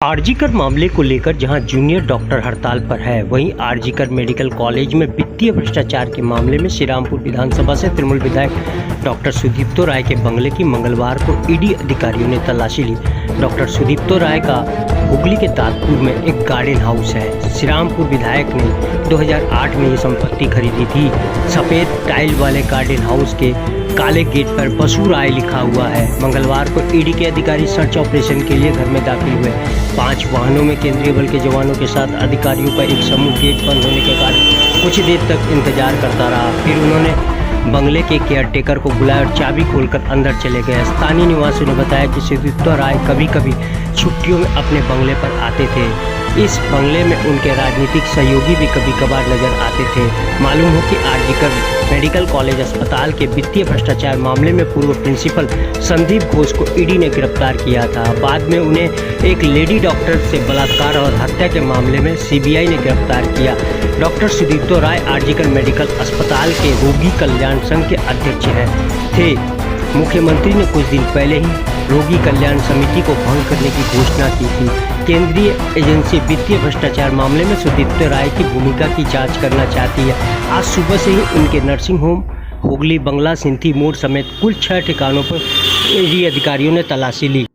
आरजीकर मामले को लेकर जहां जूनियर डॉक्टर हड़ताल पर है, वहीं आरजीकर मेडिकल कॉलेज में वित्तीय भ्रष्टाचार के मामले में श्रीरामपुर विधानसभा से तृणमूल विधायक डॉक्टर सुदीप्तो राय के बंगले की मंगलवार को ईडी अधिकारियों ने तलाशी ली। डॉक्टर सुदीप्तो राय का हुगली के ताजपुर में एक गार्डन हाउस है। श्रीरामपुर विधायक ने 2008 में ये संपत्ति खरीदी थी। सफेद टाइल वाले गार्डन हाउस के काले गेट पर बसु राय लिखा हुआ है। मंगलवार को ईडी के अधिकारी सर्च ऑपरेशन के लिए घर में दाखिल हुए। 5 वाहनों में केंद्रीय बल के जवानों के साथ अधिकारियों का एक समूह गेट बंद होने के कारण कुछ देर तक इंतजार करता रहा। फिर उन्होंने बंगले के केयरटेकर को बुलाया और चाबी खोलकर अंदर चले गए। स्थानीय निवासियों ने बताया कि सुदीप्तो राय कभी कभी छुट्टियों में अपने बंगले पर आते थे। इस बंगले में उनके राजनीतिक सहयोगी भी कभी कभार नजर आते थे। मालूम हो कि आरजीकर मेडिकल कॉलेज अस्पताल के वित्तीय भ्रष्टाचार मामले में पूर्व प्रिंसिपल संदीप घोष को ईडी ने गिरफ्तार किया था। बाद में उन्हें एक लेडी डॉक्टर से बलात्कार और हत्या के मामले में सीबीआई ने गिरफ्तार किया। डॉक्टर सुदीप्तो राय आरजीकर मेडिकल अस्पताल के रोगी कल्याण संघ के अध्यक्ष थे। मुख्यमंत्री ने कुछ दिन पहले ही रोगी कल्याण समिति को भंग करने की घोषणा की थी। केंद्रीय एजेंसी वित्तीय भ्रष्टाचार मामले में सुदीप्तो राय की भूमिका की जांच करना चाहती है। आज सुबह से ही उनके नर्सिंग होम हुगली बंगला सिंथी मोड़ समेत कुल 6 ठिकानों पर ईडी अधिकारियों ने तलाशी ली।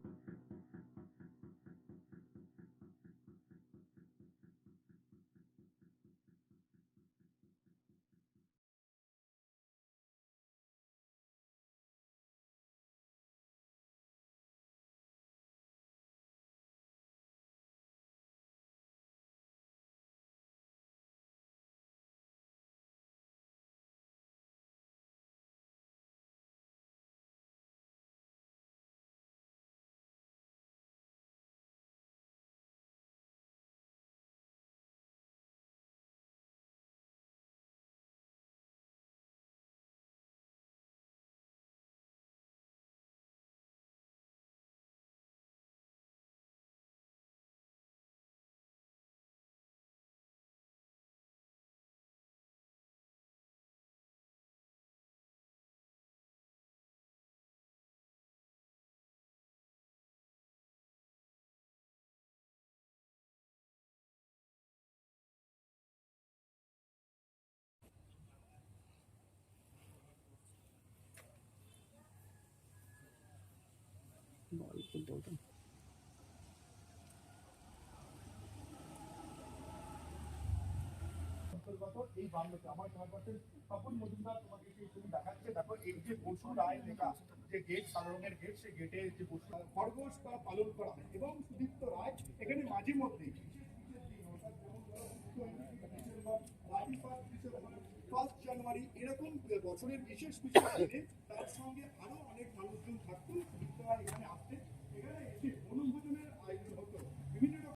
এই বাংলাতে আমার ধর্মতের তপন মজুমদার তোমাকে সেই ছবি দেখাচ্ছে। দেখো এই যে বসু রায় লেখা যে গেট, সাদা রঙের গেট, সেই গেটে যে বসু খরগোশ পালন করা হয় এবং সুদীপ্ত রায় এখানে মাঝে মধ্যে 1 জানুয়ারি এরকম বছরের বিশেষ কিছু দিনে তার সঙ্গে আরো অনেক মানুষজন থাকতো।